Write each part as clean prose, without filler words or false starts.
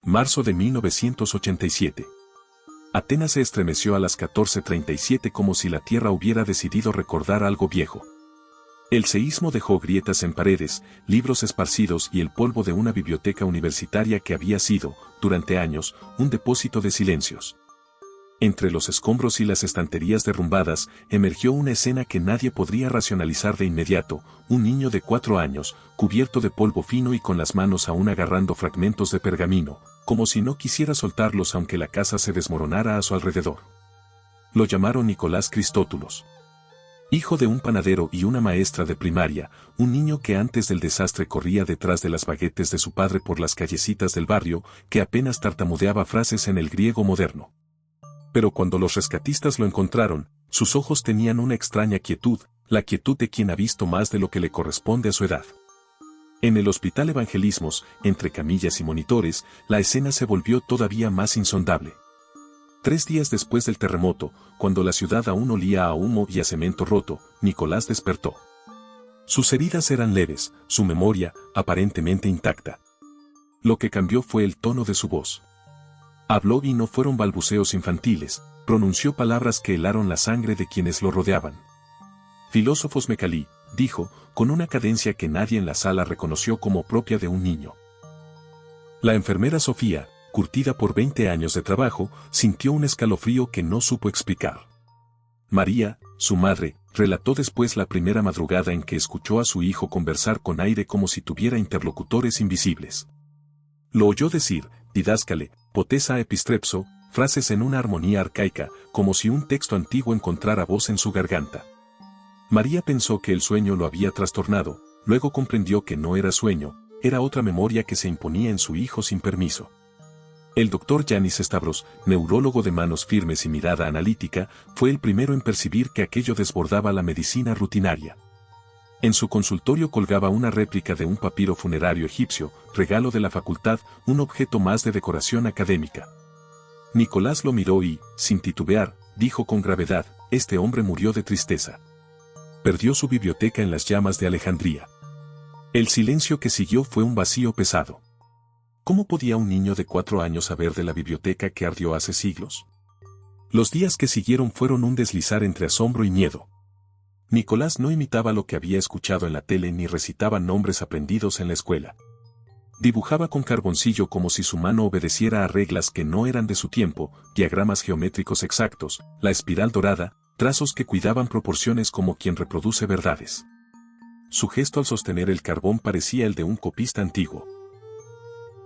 Marzo de 1987. Atenas se estremeció a las 14:37 como si la tierra hubiera decidido recordar algo viejo. El seísmo dejó grietas en paredes, libros esparcidos y el polvo de una biblioteca universitaria que había sido, durante años, un depósito de silencios. Entre los escombros y las estanterías derrumbadas, emergió una escena que nadie podría racionalizar de inmediato: un niño de 4 años, cubierto de polvo fino y con las manos aún agarrando fragmentos de pergamino, como si no quisiera soltarlos aunque la casa se desmoronara a su alrededor. Lo llamaron Nicolás Christótulos. Hijo de un panadero y una maestra de primaria, un niño que antes del desastre corría detrás de las baguetes de su padre por las callecitas del barrio, que apenas tartamudeaba frases en el griego moderno. Pero cuando los rescatistas lo encontraron, sus ojos tenían una extraña quietud, la quietud de quien ha visto más de lo que le corresponde a su edad. En el Hospital Evangelismos, entre camillas y monitores, la escena se volvió todavía más insondable. 3 días después del terremoto, cuando la ciudad aún olía a humo y a cemento roto, Nicolás despertó. Sus heridas eran leves, su memoria, aparentemente intacta. Lo que cambió fue el tono de su voz. Habló y no fueron balbuceos infantiles, pronunció palabras que helaron la sangre de quienes lo rodeaban. Filósofos Mecalí, dijo, con una cadencia que nadie en la sala reconoció como propia de un niño. La enfermera Sofía, curtida por 20 años de trabajo, sintió un escalofrío que no supo explicar. María, su madre, relató después la primera madrugada en que escuchó a su hijo conversar con aire como si tuviera interlocutores invisibles. Lo oyó decir, didáscale, potesa epistrepso, frases en una armonía arcaica, como si un texto antiguo encontrara voz en su garganta. María pensó que el sueño lo había trastornado, luego comprendió que no era sueño, era otra memoria que se imponía en su hijo sin permiso. El doctor Yanis Stavros, neurólogo de manos firmes y mirada analítica, fue el primero en percibir que aquello desbordaba la medicina rutinaria. En su consultorio colgaba una réplica de un papiro funerario egipcio, regalo de la facultad, un objeto más de decoración académica. Nicolás lo miró y, sin titubear, dijo con gravedad: este hombre murió de tristeza. Perdió su biblioteca en las llamas de Alejandría. El silencio que siguió fue un vacío pesado. ¿Cómo podía un niño de 4 años saber de la biblioteca que ardió hace siglos? Los días que siguieron fueron un deslizar entre asombro y miedo. Nicolás no imitaba lo que había escuchado en la tele ni recitaba nombres aprendidos en la escuela. Dibujaba con carboncillo como si su mano obedeciera a reglas que no eran de su tiempo, diagramas geométricos exactos, la espiral dorada, trazos que cuidaban proporciones como quien reproduce verdades. Su gesto al sostener el carbón parecía el de un copista antiguo.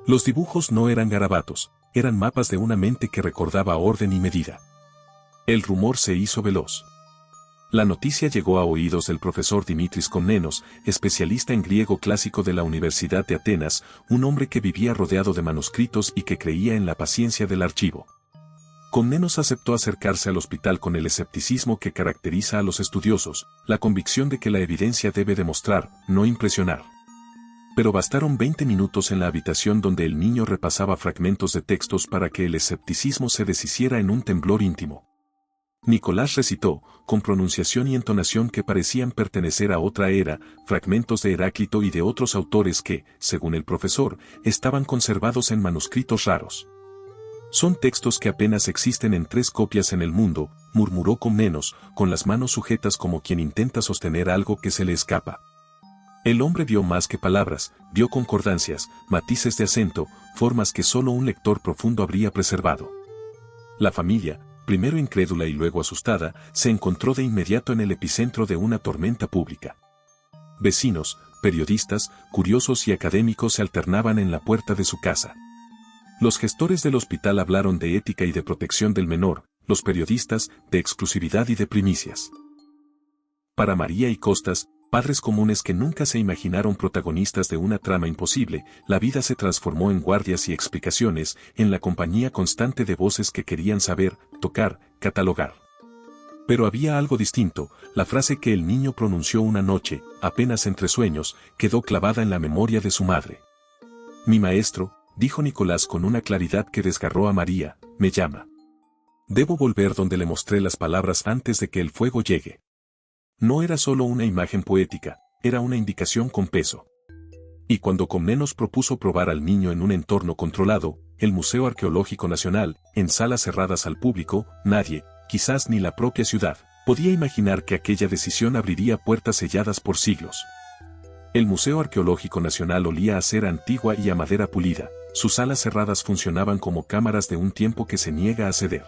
Los dibujos no eran garabatos, eran mapas de una mente que recordaba orden y medida. El rumor se hizo veloz. La noticia llegó a oídos del profesor Dimitris Komnenos, especialista en griego clásico de la Universidad de Atenas, un hombre que vivía rodeado de manuscritos y que creía en la paciencia del archivo. Komnenos aceptó acercarse al hospital con el escepticismo que caracteriza a los estudiosos, la convicción de que la evidencia debe demostrar, no impresionar. Pero bastaron 20 minutos en la habitación donde el niño repasaba fragmentos de textos para que el escepticismo se deshiciera en un temblor íntimo. Nicolás recitó, con pronunciación y entonación que parecían pertenecer a otra era, fragmentos de Heráclito y de otros autores que, según el profesor, estaban conservados en manuscritos raros. Son textos que apenas existen en 3 copias en el mundo, murmuró Komnenos, con las manos sujetas como quien intenta sostener algo que se le escapa. El hombre vio más que palabras, vio concordancias, matices de acento, formas que solo un lector profundo habría preservado. La familia, primero incrédula y luego asustada, se encontró de inmediato en el epicentro de una tormenta pública. Vecinos, periodistas, curiosos y académicos se alternaban en la puerta de su casa. Los gestores del hospital hablaron de ética y de protección del menor, los periodistas, de exclusividad y de primicias. Para María y Costas, padres comunes que nunca se imaginaron protagonistas de una trama imposible, la vida se transformó en guardias y explicaciones, en la compañía constante de voces que querían saber, tocar, catalogar. Pero había algo distinto: la frase que el niño pronunció una noche, apenas entre sueños, quedó clavada en la memoria de su madre. Mi maestro, dijo Nicolás con una claridad que desgarró a María, me llama. Debo volver donde le mostré las palabras antes de que el fuego llegue. No era solo una imagen poética, era una indicación con peso. Y cuando Comnenos propuso probar al niño en un entorno controlado, el Museo Arqueológico Nacional, en salas cerradas al público, nadie, quizás ni la propia ciudad, podía imaginar que aquella decisión abriría puertas selladas por siglos. El Museo Arqueológico Nacional olía a cera antigua y a madera pulida, sus salas cerradas funcionaban como cámaras de un tiempo que se niega a ceder.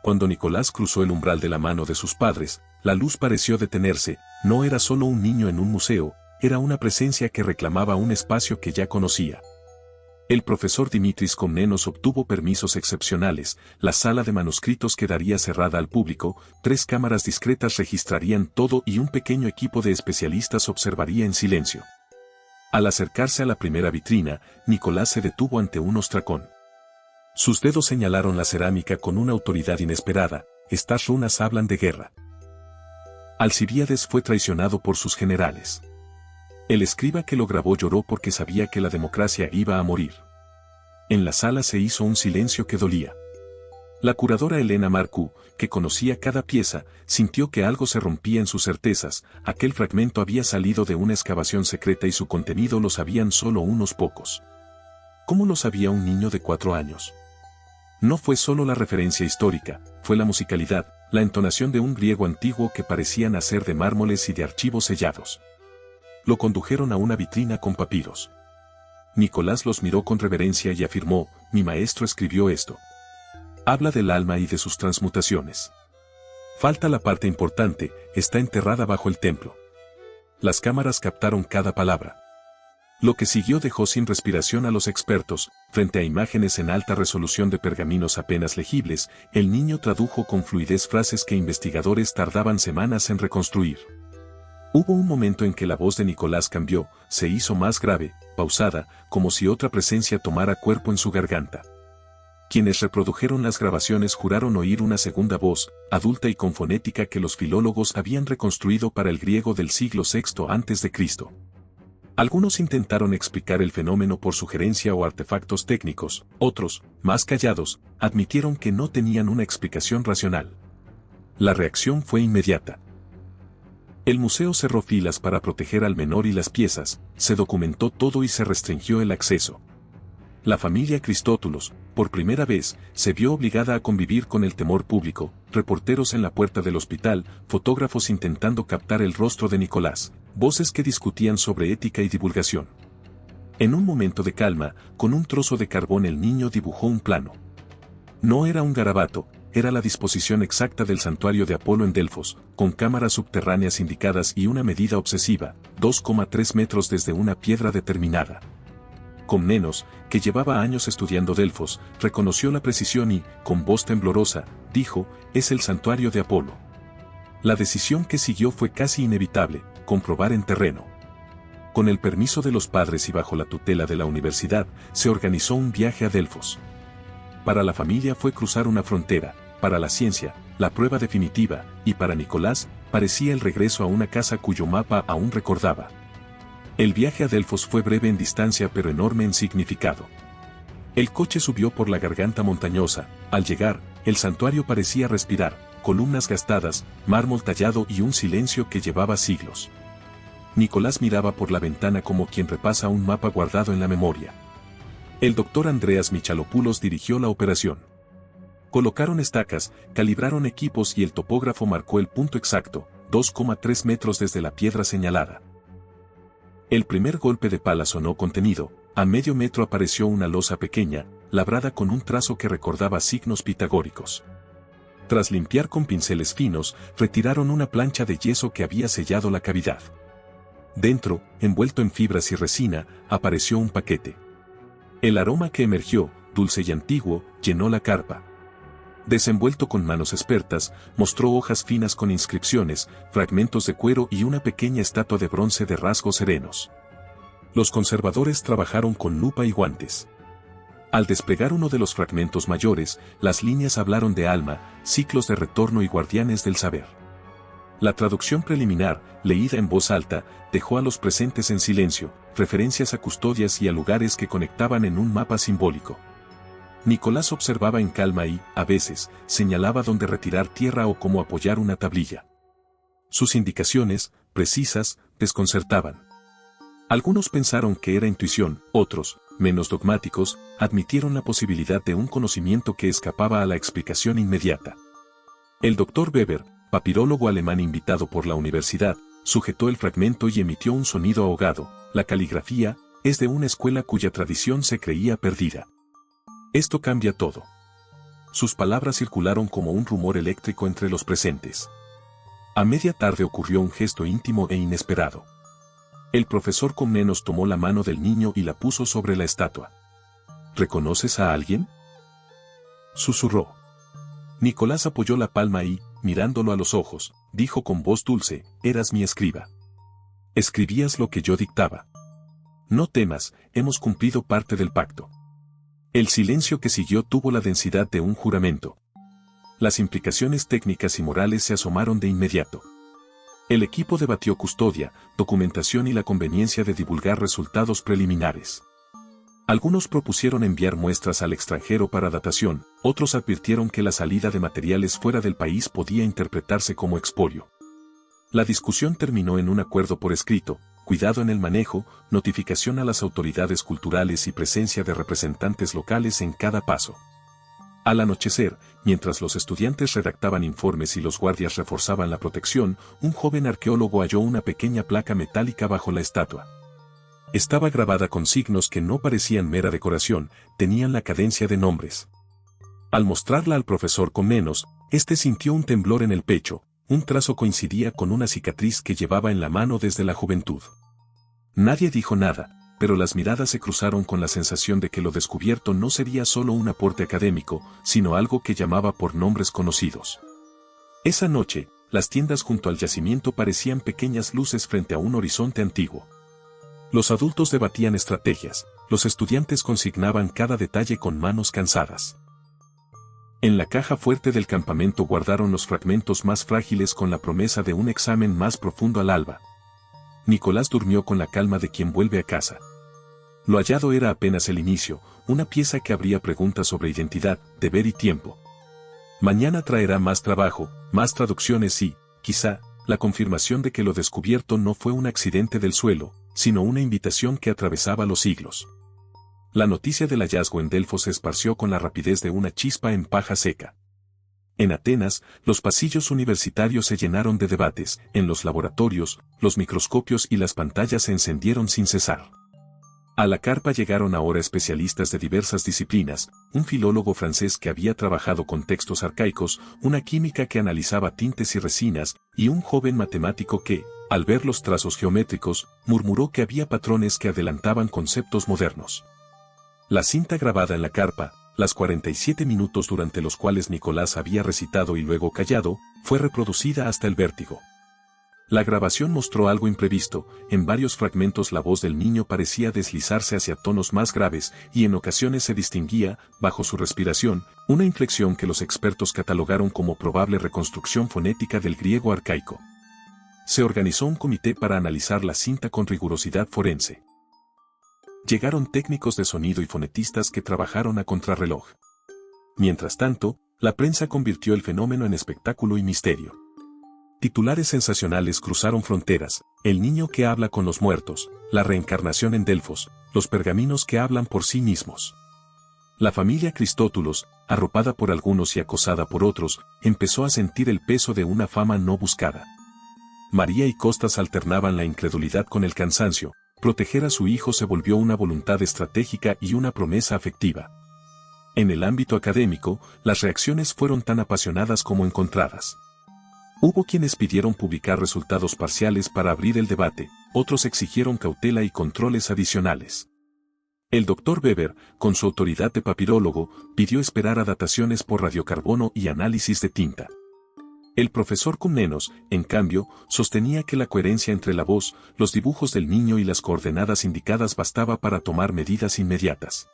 Cuando Nicolás cruzó el umbral de la mano de sus padres, la luz pareció detenerse, no era solo un niño en un museo, era una presencia que reclamaba un espacio que ya conocía. El profesor Dimitris Komnenos obtuvo permisos excepcionales, la sala de manuscritos quedaría cerrada al público, 3 cámaras discretas registrarían todo y un pequeño equipo de especialistas observaría en silencio. Al acercarse a la primera vitrina, Nicolás se detuvo ante un ostracón. Sus dedos señalaron la cerámica con una autoridad inesperada, estas runas hablan de guerra. Alcibíades fue traicionado por sus generales. El escriba que lo grabó lloró porque sabía que la democracia iba a morir. En la sala se hizo un silencio que dolía. La curadora Elena Marcu, que conocía cada pieza, sintió que algo se rompía en sus certezas, aquel fragmento había salido de una excavación secreta y su contenido lo sabían solo unos pocos. ¿Cómo lo sabía un niño de 4 años? No fue solo la referencia histórica, fue la musicalidad, la entonación de un griego antiguo que parecía nacer de mármoles y de archivos sellados. Lo condujeron a una vitrina con papiros. Nicolás los miró con reverencia y afirmó, mi maestro escribió esto. Habla del alma y de sus transmutaciones. Falta la parte importante, está enterrada bajo el templo. Las cámaras captaron cada palabra. Lo que siguió dejó sin respiración a los expertos, frente a imágenes en alta resolución de pergaminos apenas legibles, el niño tradujo con fluidez frases que investigadores tardaban semanas en reconstruir. Hubo un momento en que la voz de Nicolás cambió, se hizo más grave, pausada, como si otra presencia tomara cuerpo en su garganta. Quienes reprodujeron las grabaciones juraron oír una segunda voz, adulta y con fonética que los filólogos habían reconstruido para el griego del siglo VI a.C. Algunos intentaron explicar el fenómeno por sugerencia o artefactos técnicos, otros, más callados, admitieron que no tenían una explicación racional. La reacción fue inmediata. El museo cerró filas para proteger al menor y las piezas, se documentó todo y se restringió el acceso. La familia Cristótulos, por primera vez, se vio obligada a convivir con el temor público, reporteros en la puerta del hospital, fotógrafos intentando captar el rostro de Nicolás, voces que discutían sobre ética y divulgación. En un momento de calma, con un trozo de carbón el niño dibujó un plano. No era un garabato, era la disposición exacta del santuario de Apolo en Delfos, con cámaras subterráneas indicadas y una medida obsesiva, 2,3 metros desde una piedra determinada. Komnenos, que llevaba años estudiando Delfos, reconoció la precisión y, con voz temblorosa, dijo, es el santuario de Apolo. La decisión que siguió fue casi inevitable, comprobar en terreno. Con el permiso de los padres y bajo la tutela de la universidad, se organizó un viaje a Delfos. Para la familia fue cruzar una frontera, para la ciencia, la prueba definitiva, y para Nicolás, parecía el regreso a una casa cuyo mapa aún recordaba. El viaje a Delfos fue breve en distancia pero enorme en significado. El coche subió por la garganta montañosa, al llegar, el santuario parecía respirar, columnas gastadas, mármol tallado y un silencio que llevaba siglos. Nicolás miraba por la ventana como quien repasa un mapa guardado en la memoria. El doctor Andreas Michalopoulos dirigió la operación. Colocaron estacas, calibraron equipos y el topógrafo marcó el punto exacto, 2,3 metros desde la piedra señalada. El primer golpe de pala sonó contenido, a medio metro apareció una losa pequeña, labrada con un trazo que recordaba signos pitagóricos. Tras limpiar con pinceles finos, retiraron una plancha de yeso que había sellado la cavidad. Dentro, envuelto en fibras y resina, apareció un paquete. El aroma que emergió, dulce y antiguo, llenó la carpa. Desenvuelto con manos expertas, mostró hojas finas con inscripciones, fragmentos de cuero y una pequeña estatua de bronce de rasgos serenos. Los conservadores trabajaron con lupa y guantes. Al desplegar uno de los fragmentos mayores, las líneas hablaron de alma, ciclos de retorno y guardianes del saber. La traducción preliminar, leída en voz alta, dejó a los presentes en silencio, referencias a custodias y a lugares que conectaban en un mapa simbólico. Nicolás observaba en calma y, a veces, señalaba dónde retirar tierra o cómo apoyar una tablilla. Sus indicaciones, precisas, desconcertaban. Algunos pensaron que era intuición, otros, menos dogmáticos, admitieron la posibilidad de un conocimiento que escapaba a la explicación inmediata. El Dr. Weber, papirólogo alemán invitado por la universidad, sujetó el fragmento y emitió un sonido ahogado. La caligrafía es de una escuela cuya tradición se creía perdida. Esto cambia todo. Sus palabras circularon como un rumor eléctrico entre los presentes. A media tarde ocurrió un gesto íntimo e inesperado. El profesor Comnenos tomó la mano del niño y la puso sobre la estatua. ¿Reconoces a alguien?, susurró. Nicolás apoyó la palma y, mirándolo a los ojos, dijo con voz dulce: eras mi escriba. Escribías lo que yo dictaba. No temas, hemos cumplido parte del pacto. El silencio que siguió tuvo la densidad de un juramento. Las implicaciones técnicas y morales se asomaron de inmediato. El equipo debatió custodia, documentación y la conveniencia de divulgar resultados preliminares. Algunos propusieron enviar muestras al extranjero para datación, otros advirtieron que la salida de materiales fuera del país podía interpretarse como expolio. La discusión terminó en un acuerdo por escrito: cuidado en el manejo, notificación a las autoridades culturales y presencia de representantes locales en cada paso. Al anochecer, mientras los estudiantes redactaban informes y los guardias reforzaban la protección, un joven arqueólogo halló una pequeña placa metálica bajo la estatua. Estaba grabada con signos que no parecían mera decoración, tenían la cadencia de nombres. Al mostrarla al profesor Comnenos, este sintió un temblor en el pecho. Un trazo coincidía con una cicatriz que llevaba en la mano desde la juventud. Nadie dijo nada, pero las miradas se cruzaron con la sensación de que lo descubierto no sería solo un aporte académico, sino algo que llamaba por nombres conocidos. Esa noche, las tiendas junto al yacimiento parecían pequeñas luces frente a un horizonte antiguo. Los adultos debatían estrategias, los estudiantes consignaban cada detalle con manos cansadas. En la caja fuerte del campamento guardaron los fragmentos más frágiles con la promesa de un examen más profundo al alba. Nicolás durmió con la calma de quien vuelve a casa. Lo hallado era apenas el inicio, una pieza que abría preguntas sobre identidad, deber y tiempo. Mañana traerá más trabajo, más traducciones y, quizá, la confirmación de que lo descubierto no fue un accidente del suelo, sino una invitación que atravesaba los siglos. La noticia del hallazgo en Delfos se esparció con la rapidez de una chispa en paja seca. En Atenas, los pasillos universitarios se llenaron de debates, en los laboratorios, los microscopios y las pantallas se encendieron sin cesar. A la carpa llegaron ahora especialistas de diversas disciplinas, un filólogo francés que había trabajado con textos arcaicos, una química que analizaba tintes y resinas, y un joven matemático que, al ver los trazos geométricos, murmuró que había patrones que adelantaban conceptos modernos. La cinta grabada en la carpa, las 47 minutos durante los cuales Nicolás había recitado y luego callado, fue reproducida hasta el vértigo. La grabación mostró algo imprevisto, en varios fragmentos la voz del niño parecía deslizarse hacia tonos más graves y en ocasiones se distinguía, bajo su respiración, una inflexión que los expertos catalogaron como probable reconstrucción fonética del griego arcaico. Se organizó un comité para analizar la cinta con rigurosidad forense. Llegaron técnicos de sonido y fonetistas que trabajaron a contrarreloj. Mientras tanto, la prensa convirtió el fenómeno en espectáculo y misterio. Titulares sensacionales cruzaron fronteras: el niño que habla con los muertos, la reencarnación en Delfos, los pergaminos que hablan por sí mismos. La familia Cristótulos, arropada por algunos y acosada por otros, empezó a sentir el peso de una fama no buscada. María y Costas alternaban la incredulidad con el cansancio. Proteger a su hijo se volvió una voluntad estratégica y una promesa afectiva. En el ámbito académico, las reacciones fueron tan apasionadas como encontradas. Hubo quienes pidieron publicar resultados parciales para abrir el debate, otros exigieron cautela y controles adicionales. El Dr. Weber, con su autoridad de papirólogo, pidió esperar a dataciones por radiocarbono y análisis de tinta. El profesor Comnenos, en cambio, sostenía que la coherencia entre la voz, los dibujos del niño y las coordenadas indicadas bastaba para tomar medidas inmediatas.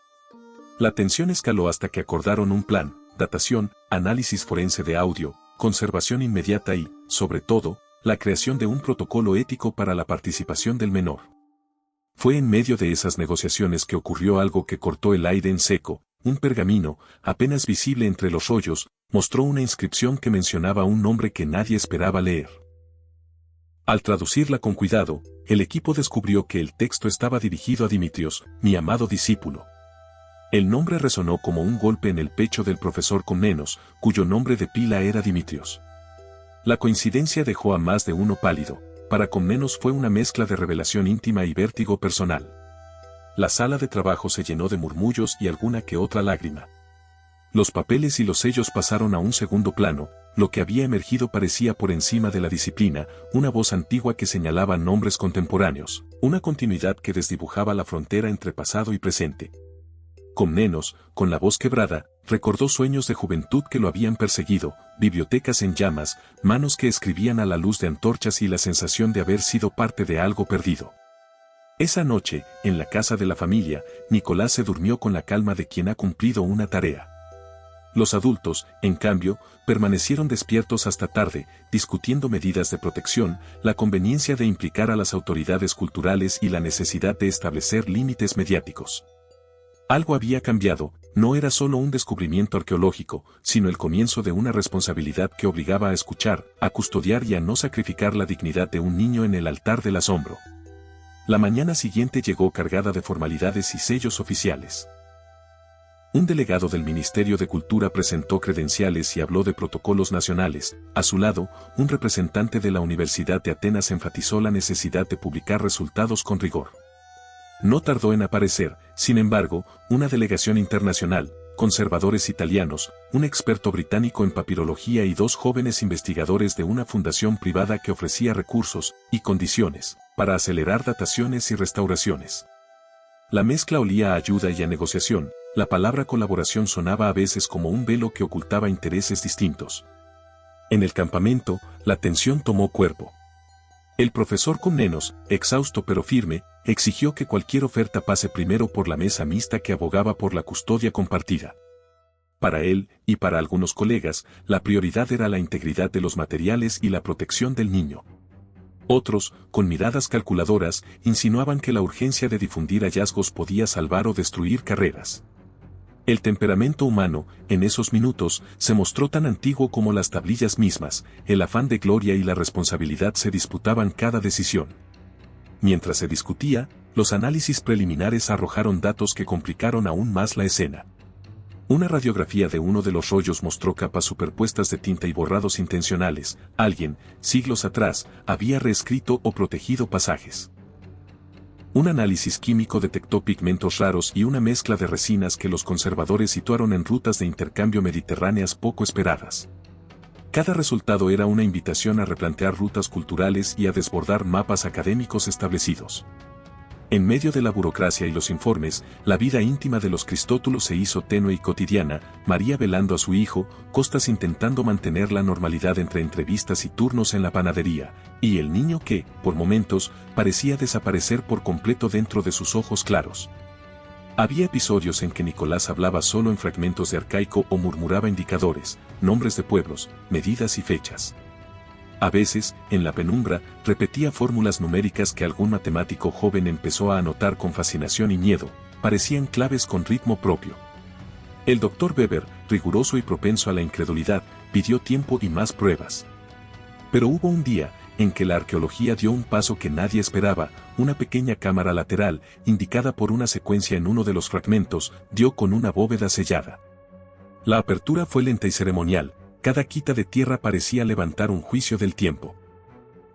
La tensión escaló hasta que acordaron un plan: datación, análisis forense de audio, conservación inmediata y, sobre todo, la creación de un protocolo ético para la participación del menor. Fue en medio de esas negociaciones que ocurrió algo que cortó el aire en seco. Un pergamino, apenas visible entre los rollos, mostró una inscripción que mencionaba un nombre que nadie esperaba leer. Al traducirla con cuidado, el equipo descubrió que el texto estaba dirigido a Dimitrios, mi amado discípulo. El nombre resonó como un golpe en el pecho del profesor Komnenos, cuyo nombre de pila era Dimitrios. La coincidencia dejó a más de uno pálido. Para Komnenos fue una mezcla de revelación íntima y vértigo personal. La sala de trabajo se llenó de murmullos y alguna que otra lágrima. Los papeles y los sellos pasaron a un segundo plano. Lo que había emergido parecía por encima de la disciplina, una voz antigua que señalaba nombres contemporáneos, una continuidad que desdibujaba la frontera entre pasado y presente. Komnenos, con la voz quebrada, recordó sueños de juventud que lo habían perseguido, bibliotecas en llamas, manos que escribían a la luz de antorchas y la sensación de haber sido parte de algo perdido. Esa noche, en la casa de la familia, Nicolás se durmió con la calma de quien ha cumplido una tarea. Los adultos, en cambio, permanecieron despiertos hasta tarde, discutiendo medidas de protección, la conveniencia de implicar a las autoridades culturales y la necesidad de establecer límites mediáticos. Algo había cambiado, no era solo un descubrimiento arqueológico, sino el comienzo de una responsabilidad que obligaba a escuchar, a custodiar y a no sacrificar la dignidad de un niño en el altar del asombro. La mañana siguiente llegó cargada de formalidades y sellos oficiales. Un delegado del Ministerio de Cultura presentó credenciales y habló de protocolos nacionales. A su lado, un representante de la Universidad de Atenas enfatizó la necesidad de publicar resultados con rigor. No tardó en aparecer, sin embargo, una delegación internacional, conservadores italianos, un experto británico en papirología y dos jóvenes investigadores de una fundación privada que ofrecía recursos y condiciones para acelerar dataciones y restauraciones. La mezcla olía a ayuda y a negociación. La palabra colaboración sonaba a veces como un velo que ocultaba intereses distintos. En el campamento, la tensión tomó cuerpo. El profesor Komnenos, exhausto pero firme, exigió que cualquier oferta pase primero por la mesa mixta que abogaba por la custodia compartida. Para él, y para algunos colegas, la prioridad era la integridad de los materiales y la protección del niño. Otros, con miradas calculadoras, insinuaban que la urgencia de difundir hallazgos podía salvar o destruir carreras. El temperamento humano, en esos minutos, se mostró tan antiguo como las tablillas mismas, el afán de gloria y la responsabilidad se disputaban cada decisión. Mientras se discutía, los análisis preliminares arrojaron datos que complicaron aún más la escena. Una radiografía de uno de los rollos mostró capas superpuestas de tinta y borrados intencionales. Alguien, siglos atrás, había reescrito o protegido pasajes. Un análisis químico detectó pigmentos raros y una mezcla de resinas que los conservadores situaron en rutas de intercambio mediterráneas poco esperadas. Cada resultado era una invitación a replantear rutas culturales y a desbordar mapas académicos establecidos. En medio de la burocracia y los informes, la vida íntima de los Cristótulos se hizo tenue y cotidiana, María velando a su hijo, Costas intentando mantener la normalidad entre entrevistas y turnos en la panadería, y el niño que, por momentos, parecía desaparecer por completo dentro de sus ojos claros. Había episodios en que Nicolás hablaba solo en fragmentos de arcaico o murmuraba indicadores, nombres de pueblos, medidas y fechas. A veces, en la penumbra, repetía fórmulas numéricas que algún matemático joven empezó a anotar con fascinación y miedo, parecían claves con ritmo propio. El doctor Weber, riguroso y propenso a la incredulidad, pidió tiempo y más pruebas. Pero hubo un día, en que la arqueología dio un paso que nadie esperaba, una pequeña cámara lateral, indicada por una secuencia en uno de los fragmentos, dio con una bóveda sellada. La apertura fue lenta y ceremonial. Cada quita de tierra parecía levantar un juicio del tiempo.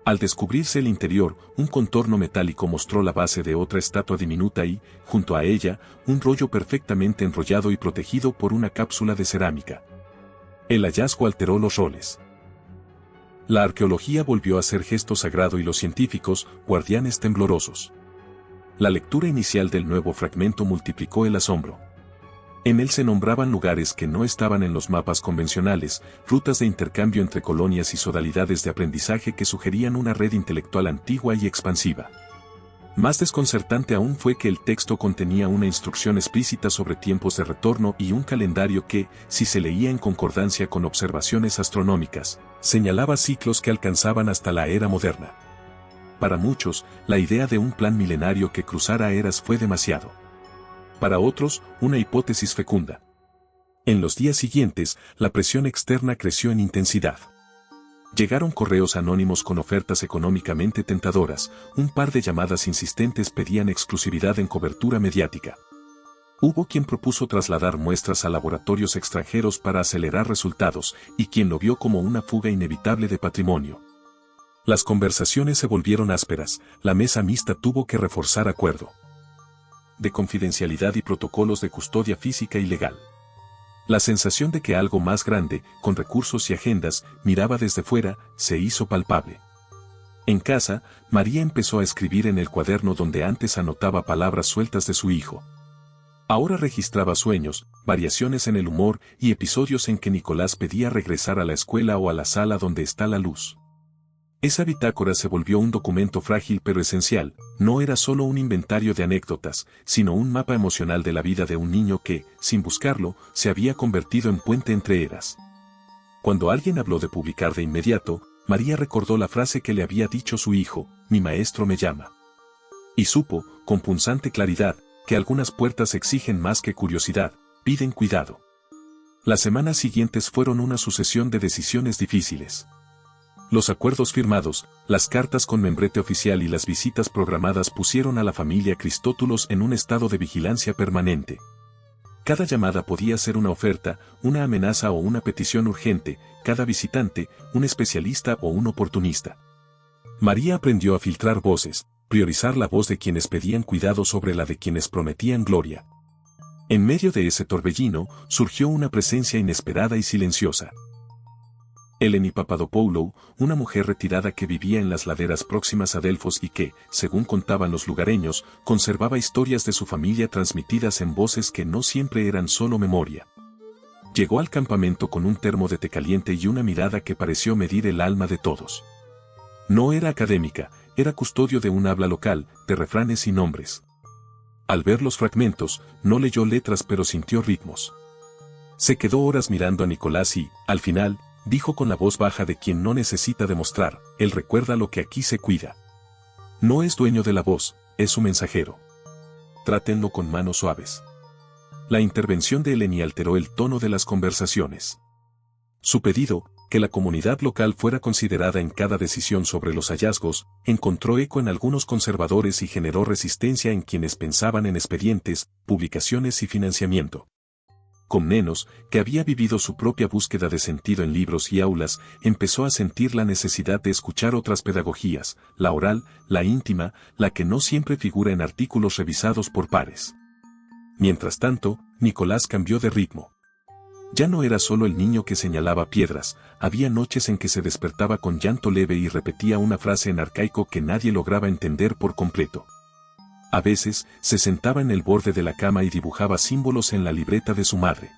Al descubrirse el interior, un contorno metálico mostró la base de otra estatua diminuta y, junto a ella, un rollo perfectamente enrollado y protegido por una cápsula de cerámica. El hallazgo alteró los roles. La arqueología volvió a ser gesto sagrado y los científicos, guardianes temblorosos. La lectura inicial del nuevo fragmento multiplicó el asombro. En él se nombraban lugares que no estaban en los mapas convencionales, rutas de intercambio entre colonias y sodalidades de aprendizaje que sugerían una red intelectual antigua y expansiva. Más desconcertante aún fue que el texto contenía una instrucción explícita sobre tiempos de retorno y un calendario que, si se leía en concordancia con observaciones astronómicas, señalaba ciclos que alcanzaban hasta la era moderna. Para muchos, la idea de un plan milenario que cruzara eras fue demasiado. Para otros, una hipótesis fecunda. En los días siguientes, la presión externa creció en intensidad. Llegaron correos anónimos con ofertas económicamente tentadoras, un par de llamadas insistentes pedían exclusividad en cobertura mediática. Hubo quien propuso trasladar muestras a laboratorios extranjeros para acelerar resultados y quien lo vio como una fuga inevitable de patrimonio. Las conversaciones se volvieron ásperas, la mesa mixta tuvo que reforzar acuerdo de confidencialidad y protocolos de custodia física y legal. La sensación de que algo más grande, con recursos y agendas, miraba desde fuera, se hizo palpable. En casa, María empezó a escribir en el cuaderno donde antes anotaba palabras sueltas de su hijo. Ahora registraba sueños, variaciones en el humor y episodios en que Nicolás pedía regresar a la escuela o a la sala donde está la luz. Esa bitácora se volvió un documento frágil pero esencial, no era solo un inventario de anécdotas, sino un mapa emocional de la vida de un niño que, sin buscarlo, se había convertido en puente entre eras. Cuando alguien habló de publicar de inmediato, María recordó la frase que le había dicho su hijo, «Mi maestro me llama». Y supo, con punzante claridad, que algunas puertas exigen más que curiosidad, piden cuidado. Las semanas siguientes fueron una sucesión de decisiones difíciles. Los acuerdos firmados, las cartas con membrete oficial y las visitas programadas pusieron a la familia Cristótulos en un estado de vigilancia permanente. Cada llamada podía ser una oferta, una amenaza o una petición urgente, cada visitante, un especialista o un oportunista. María aprendió a filtrar voces, priorizar la voz de quienes pedían cuidado sobre la de quienes prometían gloria. En medio de ese torbellino, surgió una presencia inesperada y silenciosa. Eleni Papadopoulou, una mujer retirada que vivía en las laderas próximas a Delfos y que, según contaban los lugareños, conservaba historias de su familia transmitidas en voces que no siempre eran solo memoria. Llegó al campamento con un termo de té caliente y una mirada que pareció medir el alma de todos. No era académica, era custodio de un habla local, de refranes y nombres. Al ver los fragmentos, no leyó letras pero sintió ritmos. Se quedó horas mirando a Nicolás y, al final, dijo con la voz baja de quien no necesita demostrar, él recuerda lo que aquí se cuida. No es dueño de la voz, es su mensajero. Trátenlo con manos suaves. La intervención de Eleni alteró el tono de las conversaciones. Su pedido, que la comunidad local fuera considerada en cada decisión sobre los hallazgos, encontró eco en algunos conservadores y generó resistencia en quienes pensaban en expedientes, publicaciones y financiamiento. Comnenos, que había vivido su propia búsqueda de sentido en libros y aulas, empezó a sentir la necesidad de escuchar otras pedagogías, la oral, la íntima, la que no siempre figura en artículos revisados por pares. Mientras tanto, Nicolás cambió de ritmo. Ya no era solo el niño que señalaba piedras, había noches en que se despertaba con llanto leve y repetía una frase en arcaico que nadie lograba entender por completo. A veces, se sentaba en el borde de la cama y dibujaba símbolos en la libreta de su madre.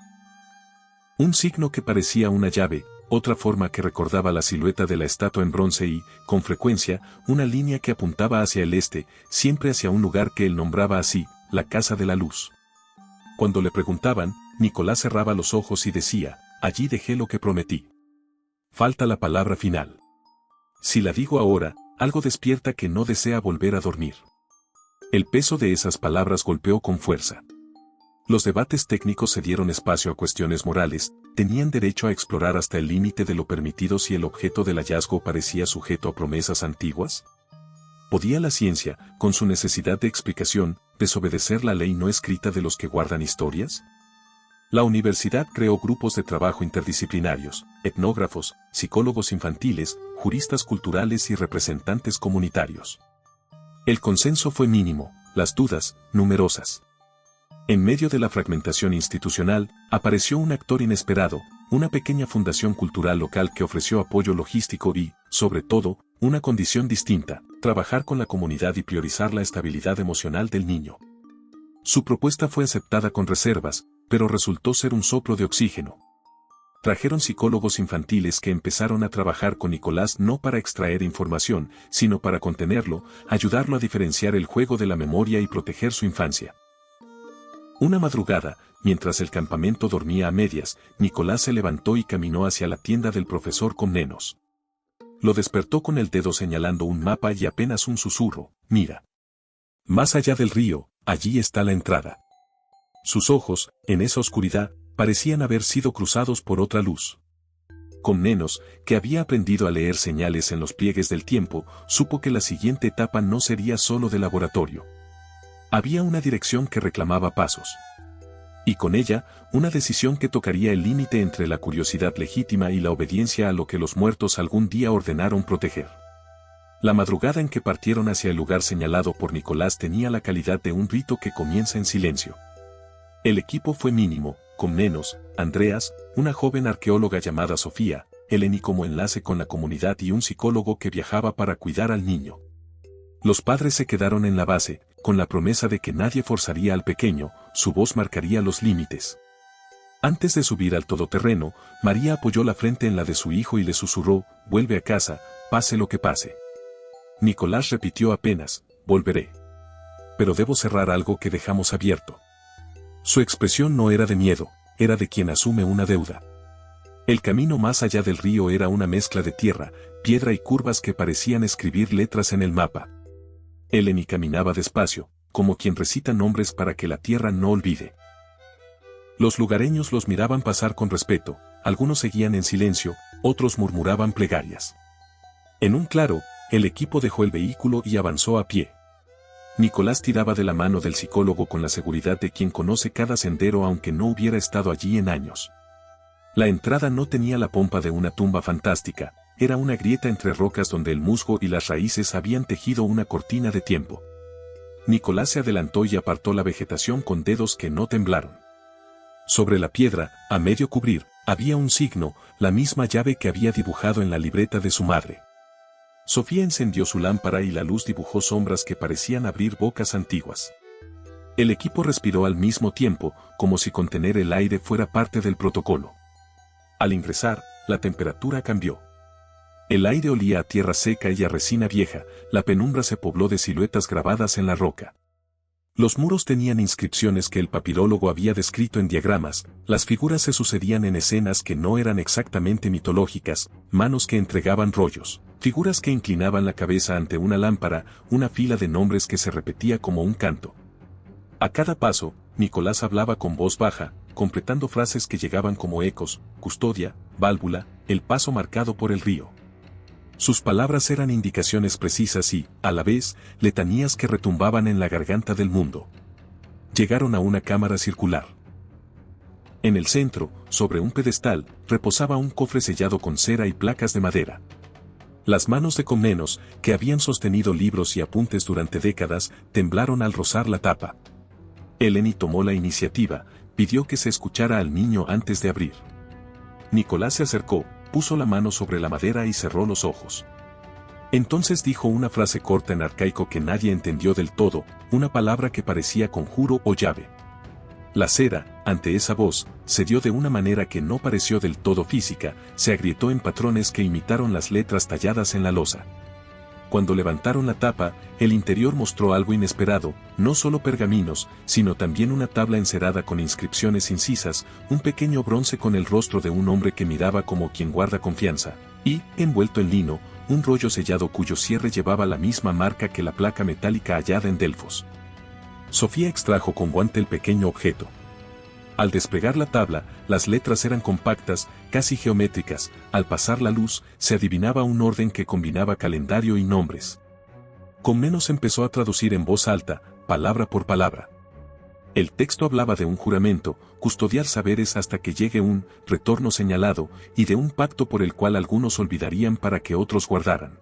Un signo que parecía una llave, otra forma que recordaba la silueta de la estatua en bronce y, con frecuencia, una línea que apuntaba hacia el este, siempre hacia un lugar que él nombraba así, la Casa de la Luz. Cuando le preguntaban, Nicolás cerraba los ojos y decía, allí dejé lo que prometí. Falta la palabra final. Si la digo ahora, algo despierta que no desea volver a dormir. El peso de esas palabras golpeó con fuerza. Los debates técnicos cedieron espacio a cuestiones morales, tenían derecho a explorar hasta el límite de lo permitido si el objeto del hallazgo parecía sujeto a promesas antiguas. ¿Podía la ciencia, con su necesidad de explicación, desobedecer la ley no escrita de los que guardan historias? La universidad creó grupos de trabajo interdisciplinarios, etnógrafos, psicólogos infantiles, juristas culturales y representantes comunitarios. El consenso fue mínimo, las dudas, numerosas. En medio de la fragmentación institucional, apareció un actor inesperado, una pequeña fundación cultural local que ofreció apoyo logístico y, sobre todo, una condición distinta, trabajar con la comunidad y priorizar la estabilidad emocional del niño. Su propuesta fue aceptada con reservas, pero resultó ser un soplo de oxígeno. Trajeron psicólogos infantiles que empezaron a trabajar con Nicolás no para extraer información, sino para contenerlo, ayudarlo a diferenciar el juego de la memoria y proteger su infancia. Una madrugada, mientras el campamento dormía a medias, Nicolás se levantó y caminó hacia la tienda del profesor Comnenos. Lo despertó con el dedo señalando un mapa y apenas un susurro, mira. Más allá del río, allí está la entrada. Sus ojos, en esa oscuridad, parecían haber sido cruzados por otra luz. Comnenos, que había aprendido a leer señales en los pliegues del tiempo, supo que la siguiente etapa no sería solo de laboratorio. Había una dirección que reclamaba pasos. Y con ella, una decisión que tocaría el límite entre la curiosidad legítima y la obediencia a lo que los muertos algún día ordenaron proteger. La madrugada en que partieron hacia el lugar señalado por Nicolás tenía la calidad de un rito que comienza en silencio. El equipo fue mínimo, Comnenos, Andreas, una joven arqueóloga llamada Sofía, Eleni como enlace con la comunidad y un psicólogo que viajaba para cuidar al niño. Los padres se quedaron en la base, con la promesa de que nadie forzaría al pequeño, su voz marcaría los límites. Antes de subir al todoterreno, María apoyó la frente en la de su hijo y le susurró, «Vuelve a casa, pase lo que pase». Nicolás repitió apenas, «Volveré. Pero debo cerrar algo que dejamos abierto». Su expresión no era de miedo, era de quien asume una deuda. El camino más allá del río era una mezcla de tierra, piedra y curvas que parecían escribir letras en el mapa. Eleni caminaba despacio, como quien recita nombres para que la tierra no olvide. Los lugareños los miraban pasar con respeto, algunos seguían en silencio, otros murmuraban plegarias. En un claro, el equipo dejó el vehículo y avanzó a pie. Nicolás tiraba de la mano del psicólogo con la seguridad de quien conoce cada sendero aunque no hubiera estado allí en años. La entrada no tenía la pompa de una tumba fantástica, era una grieta entre rocas donde el musgo y las raíces habían tejido una cortina de tiempo. Nicolás se adelantó y apartó la vegetación con dedos que no temblaron. Sobre la piedra, a medio cubrir, había un signo, la misma llave que había dibujado en la libreta de su madre. Sofía encendió su lámpara y la luz dibujó sombras que parecían abrir bocas antiguas. El equipo respiró al mismo tiempo, como si contener el aire fuera parte del protocolo. Al ingresar, la temperatura cambió. El aire olía a tierra seca y a resina vieja, la penumbra se pobló de siluetas grabadas en la roca. Los muros tenían inscripciones que el papirólogo había descrito en diagramas, las figuras se sucedían en escenas que no eran exactamente mitológicas, manos que entregaban rollos, figuras que inclinaban la cabeza ante una lámpara, una fila de nombres que se repetía como un canto. A cada paso, Nicolás hablaba con voz baja, completando frases que llegaban como ecos, custodia, válvula, el paso marcado por el río. Sus palabras eran indicaciones precisas y, a la vez, letanías que retumbaban en la garganta del mundo. Llegaron a una cámara circular. En el centro, sobre un pedestal, reposaba un cofre sellado con cera y placas de madera. Las manos de Comnenos, que habían sostenido libros y apuntes durante décadas, temblaron al rozar la tapa. Eleni tomó la iniciativa, pidió que se escuchara al niño antes de abrir. Nicolás se acercó, puso la mano sobre la madera y cerró los ojos. Entonces dijo una frase corta en arcaico que nadie entendió del todo, una palabra que parecía conjuro o llave. La cera, ante esa voz, se dio de una manera que no pareció del todo física, se agrietó en patrones que imitaron las letras talladas en la losa. Cuando levantaron la tapa, el interior mostró algo inesperado, no solo pergaminos, sino también una tabla encerada con inscripciones incisas, un pequeño bronce con el rostro de un hombre que miraba como quien guarda confianza, y, envuelto en lino, un rollo sellado cuyo cierre llevaba la misma marca que la placa metálica hallada en Delfos. Sofía extrajo con guante el pequeño objeto. Al desplegar la tabla, las letras eran compactas, casi geométricas, al pasar la luz, se adivinaba un orden que combinaba calendario y nombres. Comnenos empezó a traducir en voz alta, palabra por palabra. El texto hablaba de un juramento, custodiar saberes hasta que llegue un retorno señalado, y de un pacto por el cual algunos olvidarían para que otros guardaran.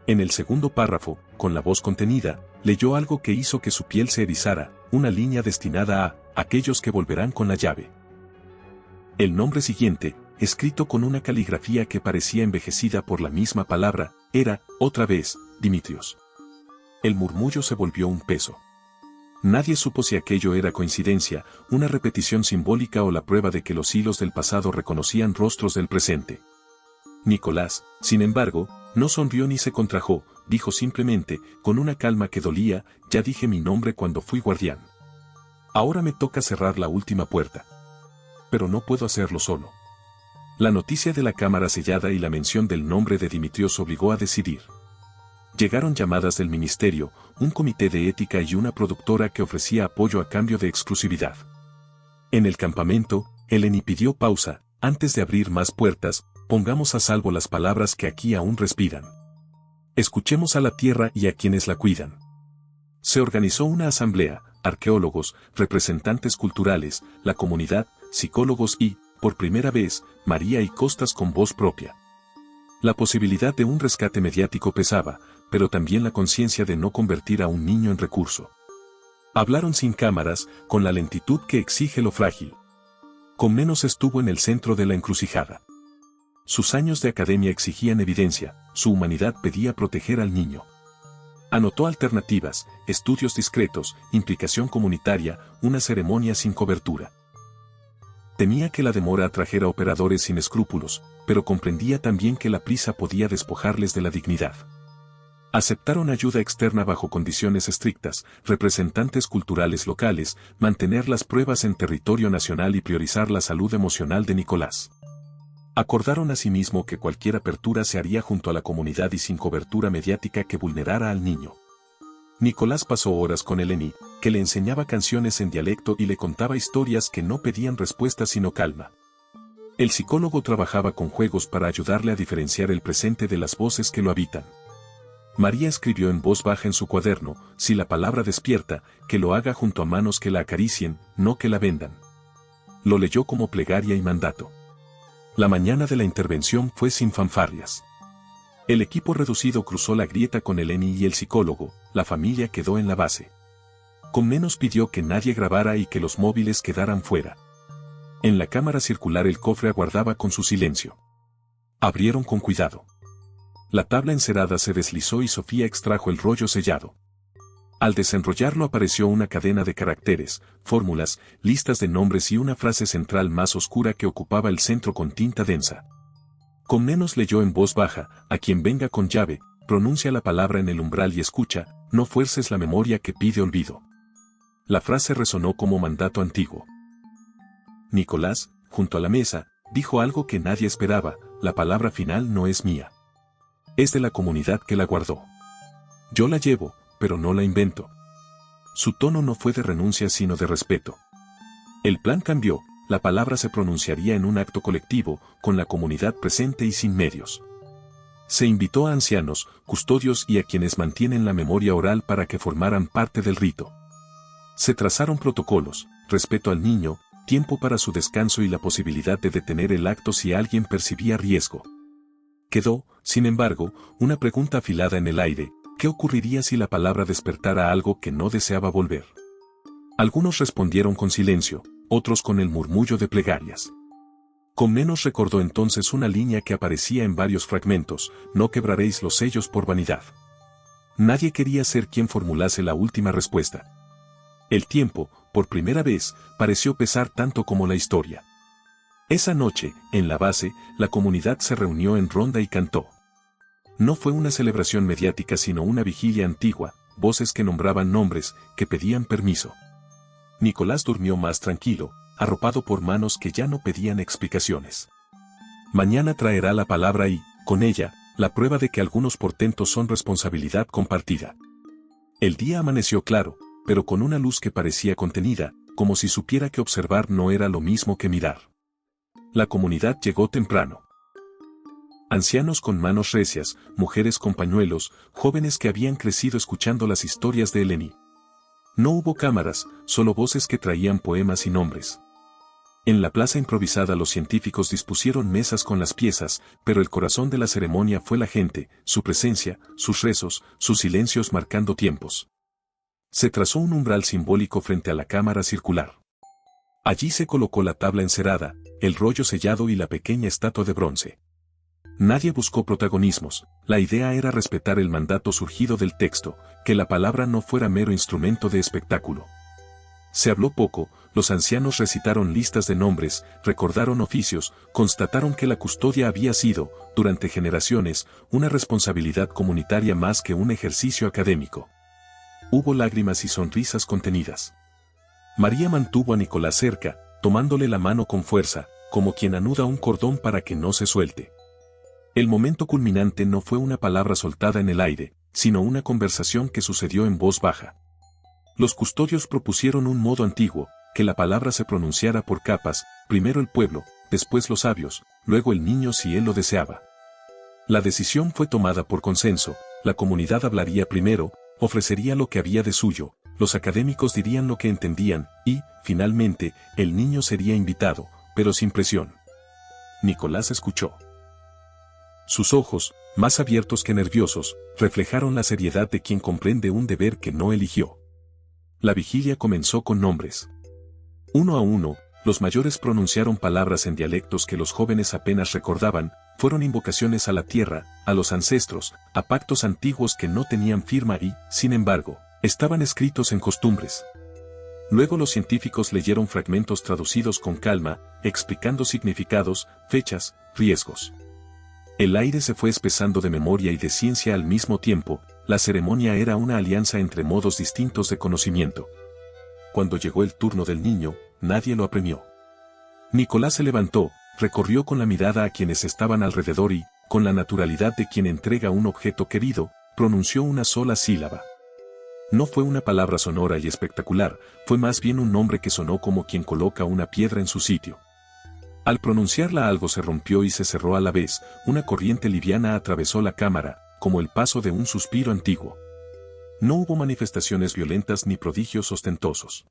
En el segundo párrafo, con la voz contenida, leyó algo que hizo que su piel se erizara, una línea destinada a aquellos que volverán con la llave. El nombre siguiente, escrito con una caligrafía que parecía envejecida por la misma palabra, era, otra vez, Dimitrios. El murmullo se volvió un peso. Nadie supo si aquello era coincidencia, una repetición simbólica o la prueba de que los hilos del pasado reconocían rostros del presente. Nicolás, sin embargo, no sonrió ni se contrajo, dijo simplemente, con una calma que dolía, ya dije mi nombre cuando fui guardián. Ahora me toca cerrar la última puerta. Pero no puedo hacerlo solo. La noticia de la cámara sellada y la mención del nombre de Dimitrios obligó a decidir. Llegaron llamadas del ministerio, un comité de ética y una productora que ofrecía apoyo a cambio de exclusividad. En el campamento, Eleni pidió pausa, antes de abrir más puertas, Pongamos a salvo las palabras que aquí aún respiran. Escuchemos a la tierra y a quienes la cuidan. Se organizó una asamblea, arqueólogos, representantes culturales, la comunidad, psicólogos y, por primera vez, María y Costas con voz propia. La posibilidad de un rescate mediático pesaba, pero también la conciencia de no convertir a un niño en recurso. Hablaron sin cámaras, con la lentitud que exige lo frágil. Comnenos estuvo en el centro de la encrucijada. Sus años de academia exigían evidencia, su humanidad pedía proteger al niño. Anotó alternativas, estudios discretos, implicación comunitaria, una ceremonia sin cobertura. Temía que la demora atrajera operadores sin escrúpulos, pero comprendía también que la prisa podía despojarles de la dignidad. Aceptaron ayuda externa bajo condiciones estrictas, representantes culturales locales, mantener las pruebas en territorio nacional y priorizar la salud emocional de Nicolás. Acordaron asimismo que cualquier apertura se haría junto a la comunidad y sin cobertura mediática que vulnerara al niño. Nicolás pasó horas con Eleni, que le enseñaba canciones en dialecto y le contaba historias que no pedían respuesta sino calma. El psicólogo trabajaba con juegos para ayudarle a diferenciar el presente de las voces que lo habitan. María escribió en voz baja en su cuaderno, si la palabra despierta, que lo haga junto a manos que la acaricien, no que la vendan. Lo leyó como plegaria y mandato. La mañana de la intervención fue sin fanfarrias. El equipo reducido cruzó la grieta con Eleni y el psicólogo, la familia quedó en la base. Comnenos pidió que nadie grabara y que los móviles quedaran fuera. En la cámara circular el cofre aguardaba con su silencio. Abrieron con cuidado. La tabla encerada se deslizó y Sofía extrajo el rollo sellado. Al desenrollarlo apareció una cadena de caracteres, fórmulas, listas de nombres y una frase central más oscura que ocupaba el centro con tinta densa. Comnenos leyó en voz baja, a quien venga con llave, pronuncia la palabra en el umbral y escucha, no fuerces la memoria que pide olvido. La frase resonó como mandato antiguo. Nicolás, junto a la mesa, dijo algo que nadie esperaba, la palabra final no es mía. Es de la comunidad que la guardó. Yo la llevo, pero no la invento. Su tono no fue de renuncia sino de respeto. El plan cambió, la palabra se pronunciaría en un acto colectivo, con la comunidad presente y sin medios. Se invitó a ancianos, custodios y a quienes mantienen la memoria oral para que formaran parte del rito. Se trazaron protocolos, respeto al niño, tiempo para su descanso y la posibilidad de detener el acto si alguien percibía riesgo. Quedó, sin embargo, una pregunta afilada en el aire: ¿qué ocurriría si la palabra despertara algo que no deseaba volver? Algunos respondieron con silencio, otros con el murmullo de plegarias. Comnenos recordó entonces una línea que aparecía en varios fragmentos: no quebraréis los sellos por vanidad. Nadie quería ser quien formulase la última respuesta. El tiempo, por primera vez, pareció pesar tanto como la historia. Esa noche, en la base, la comunidad se reunió en ronda y cantó. No fue una celebración mediática sino una vigilia antigua, voces que nombraban nombres, que pedían permiso. Nicolás durmió más tranquilo, arropado por manos que ya no pedían explicaciones. Mañana traerá la palabra y, con ella, la prueba de que algunos portentos son responsabilidad compartida. El día amaneció claro, pero con una luz que parecía contenida, como si supiera que observar no era lo mismo que mirar. La comunidad llegó temprano. Ancianos con manos recias, mujeres con pañuelos, jóvenes que habían crecido escuchando las historias de Eleni. No hubo cámaras, solo voces que traían poemas y nombres. En la plaza improvisada los científicos dispusieron mesas con las piezas, pero el corazón de la ceremonia fue la gente, su presencia, sus rezos, sus silencios marcando tiempos. Se trazó un umbral simbólico frente a la cámara circular. Allí se colocó la tabla encerada, el rollo sellado y la pequeña estatua de bronce. Nadie buscó protagonismos, la idea era respetar el mandato surgido del texto, que la palabra no fuera mero instrumento de espectáculo. Se habló poco, los ancianos recitaron listas de nombres, recordaron oficios, constataron que la custodia había sido, durante generaciones, una responsabilidad comunitaria más que un ejercicio académico. Hubo lágrimas y sonrisas contenidas. María mantuvo a Nicolás cerca, tomándole la mano con fuerza, como quien anuda un cordón para que no se suelte. El momento culminante no fue una palabra soltada en el aire, sino una conversación que sucedió en voz baja. Los custodios propusieron un modo antiguo, que la palabra se pronunciara por capas, primero el pueblo, después los sabios, luego el niño si él lo deseaba. La decisión fue tomada por consenso, la comunidad hablaría primero, ofrecería lo que había de suyo, los académicos dirían lo que entendían, y, finalmente, el niño sería invitado, pero sin presión. Nicolás escuchó. Sus ojos, más abiertos que nerviosos, reflejaron la seriedad de quien comprende un deber que no eligió. La vigilia comenzó con nombres. Uno a uno, los mayores pronunciaron palabras en dialectos que los jóvenes apenas recordaban, fueron invocaciones a la tierra, a los ancestros, a pactos antiguos que no tenían firma y, sin embargo, estaban escritos en costumbres. Luego los científicos leyeron fragmentos traducidos con calma, explicando significados, fechas, riesgos. El aire se fue espesando de memoria y de ciencia al mismo tiempo, la ceremonia era una alianza entre modos distintos de conocimiento. Cuando llegó el turno del niño, nadie lo apremió. Nicolás se levantó, recorrió con la mirada a quienes estaban alrededor y, con la naturalidad de quien entrega un objeto querido, pronunció una sola sílaba. No fue una palabra sonora y espectacular, fue más bien un nombre que sonó como quien coloca una piedra en su sitio. Al pronunciarla algo se rompió y se cerró a la vez, una corriente liviana atravesó la cámara, como el paso de un suspiro antiguo. No hubo manifestaciones violentas ni prodigios ostentosos.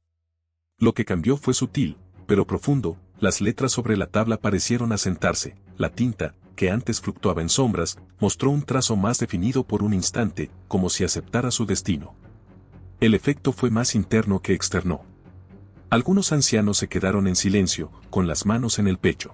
Lo que cambió fue sutil, pero profundo, las letras sobre la tabla parecieron asentarse, la tinta, que antes fluctuaba en sombras, mostró un trazo más definido por un instante, como si aceptara su destino. El efecto fue más interno que externo. Algunos ancianos se quedaron en silencio, con las manos en el pecho.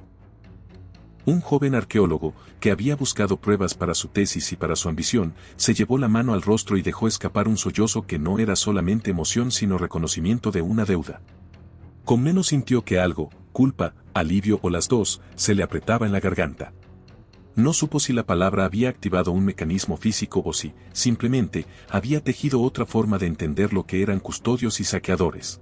Un joven arqueólogo, que había buscado pruebas para su tesis y para su ambición, se llevó la mano al rostro y dejó escapar un sollozo que no era solamente emoción sino reconocimiento de una deuda. Con menos sintió que algo, culpa, alivio o las dos, se le apretaba en la garganta. No supo si la palabra había activado un mecanismo físico o si, simplemente, había tejido otra forma de entender lo que eran custodios y saqueadores.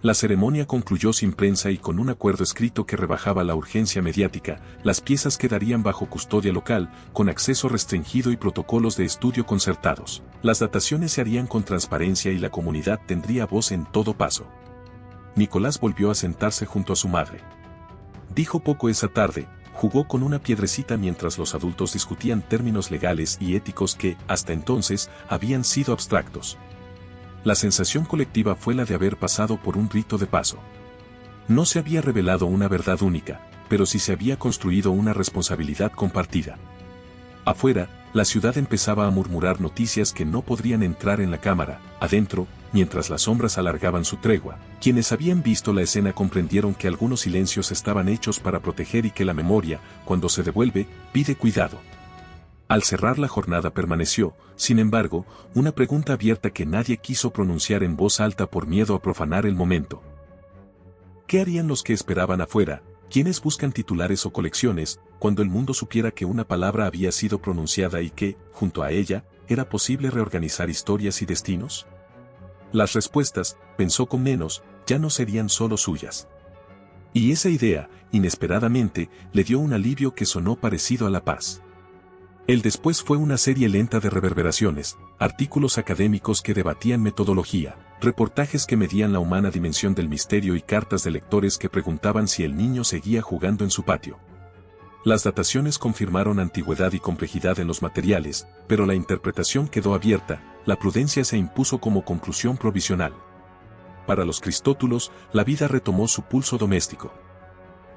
La ceremonia concluyó sin prensa y con un acuerdo escrito que rebajaba la urgencia mediática, las piezas quedarían bajo custodia local, con acceso restringido y protocolos de estudio concertados. Las dataciones se harían con transparencia y la comunidad tendría voz en todo paso. Nicolás volvió a sentarse junto a su madre. Dijo poco esa tarde, jugó con una piedrecita mientras los adultos discutían términos legales y éticos que, hasta entonces, habían sido abstractos. La sensación colectiva fue la de haber pasado por un rito de paso. No se había revelado una verdad única, pero sí se había construido una responsabilidad compartida. Afuera, la ciudad empezaba a murmurar noticias que no podrían entrar en la cámara. Adentro, mientras las sombras alargaban su tregua, quienes habían visto la escena comprendieron que algunos silencios estaban hechos para proteger y que la memoria, cuando se devuelve, pide cuidado. Al cerrar la jornada permaneció, sin embargo, una pregunta abierta que nadie quiso pronunciar en voz alta por miedo a profanar el momento. ¿Qué harían los que esperaban afuera, quienes buscan titulares o colecciones, cuando el mundo supiera que una palabra había sido pronunciada y que, junto a ella, era posible reorganizar historias y destinos? Las respuestas, pensó con menos, ya no serían solo suyas. Y esa idea, inesperadamente, le dio un alivio que sonó parecido a la paz. El después fue una serie lenta de reverberaciones, artículos académicos que debatían metodología, reportajes que medían la humana dimensión del misterio y cartas de lectores que preguntaban si el niño seguía jugando en su patio. Las dataciones confirmaron antigüedad y complejidad en los materiales, pero la interpretación quedó abierta, la prudencia se impuso como conclusión provisional. Para los Cristótulos, la vida retomó su pulso doméstico.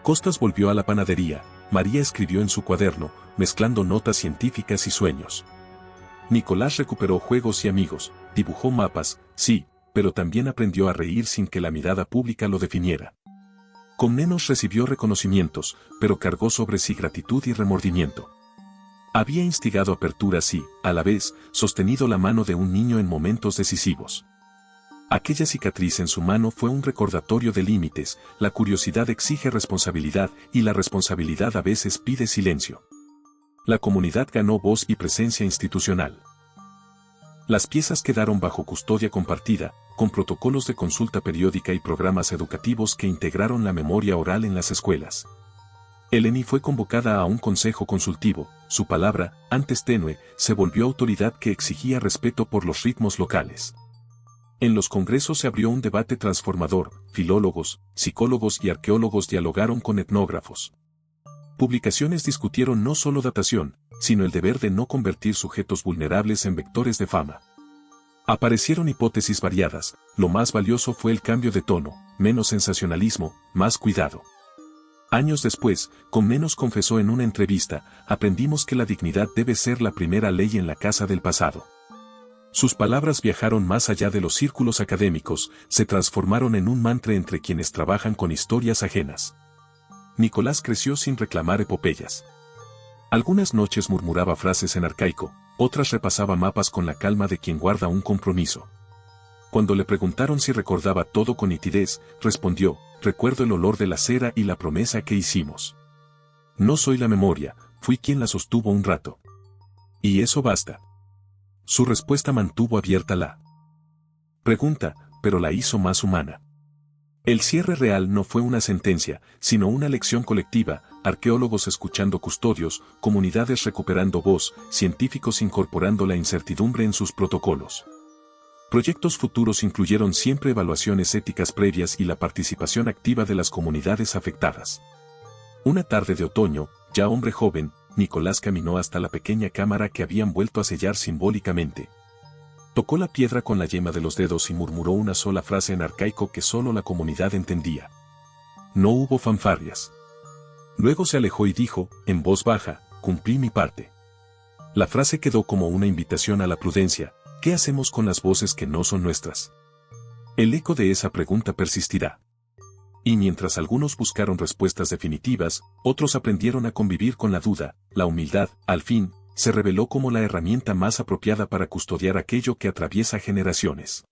Costas volvió a la panadería, María escribió en su cuaderno, mezclando notas científicas y sueños. Nicolás recuperó juegos y amigos, dibujó mapas, sí, pero también aprendió a reír sin que la mirada pública lo definiera. Con menos recibió reconocimientos, pero cargó sobre sí gratitud y remordimiento. Había instigado aperturas y, a la vez, sostenido la mano de un niño en momentos decisivos. Aquella cicatriz en su mano fue un recordatorio de límites, la curiosidad exige responsabilidad y la responsabilidad a veces pide silencio. La comunidad ganó voz y presencia institucional. Las piezas quedaron bajo custodia compartida, con protocolos de consulta periódica y programas educativos que integraron la memoria oral en las escuelas. Eleni fue convocada a un consejo consultivo, su palabra, antes tenue, se volvió autoridad que exigía respeto por los ritmos locales. En los congresos se abrió un debate transformador, filólogos, psicólogos y arqueólogos dialogaron con etnógrafos. Publicaciones discutieron no solo datación, sino el deber de no convertir sujetos vulnerables en vectores de fama. Aparecieron hipótesis variadas, lo más valioso fue el cambio de tono, menos sensacionalismo, más cuidado. Años después, Comnenos confesó en una entrevista, aprendimos que la dignidad debe ser la primera ley en la casa del pasado. Sus palabras viajaron más allá de los círculos académicos, se transformaron en un mantra entre quienes trabajan con historias ajenas. Nicolás creció sin reclamar epopeyas. Algunas noches murmuraba frases en arcaico, otras repasaba mapas con la calma de quien guarda un compromiso. Cuando le preguntaron si recordaba todo con nitidez, respondió, recuerdo el olor de la cera y la promesa que hicimos. No soy la memoria, fui quien la sostuvo un rato. Y eso basta. Su respuesta mantuvo abierta la pregunta, pero la hizo más humana. El cierre real no fue una sentencia, sino una lección colectiva, arqueólogos escuchando custodios, comunidades recuperando voz, científicos incorporando la incertidumbre en sus protocolos. Proyectos futuros incluyeron siempre evaluaciones éticas previas y la participación activa de las comunidades afectadas. Una tarde de otoño, ya hombre joven, Nicolás caminó hasta la pequeña cámara que habían vuelto a sellar simbólicamente. Tocó la piedra con la yema de los dedos y murmuró una sola frase en arcaico que solo la comunidad entendía. No hubo fanfarrias. Luego se alejó y dijo, en voz baja, cumplí mi parte. La frase quedó como una invitación a la prudencia. ¿Qué hacemos con las voces que no son nuestras? El eco de esa pregunta persistirá. Y mientras algunos buscaron respuestas definitivas, otros aprendieron a convivir con la duda, la humildad, al fin, se reveló como la herramienta más apropiada para custodiar aquello que atraviesa generaciones.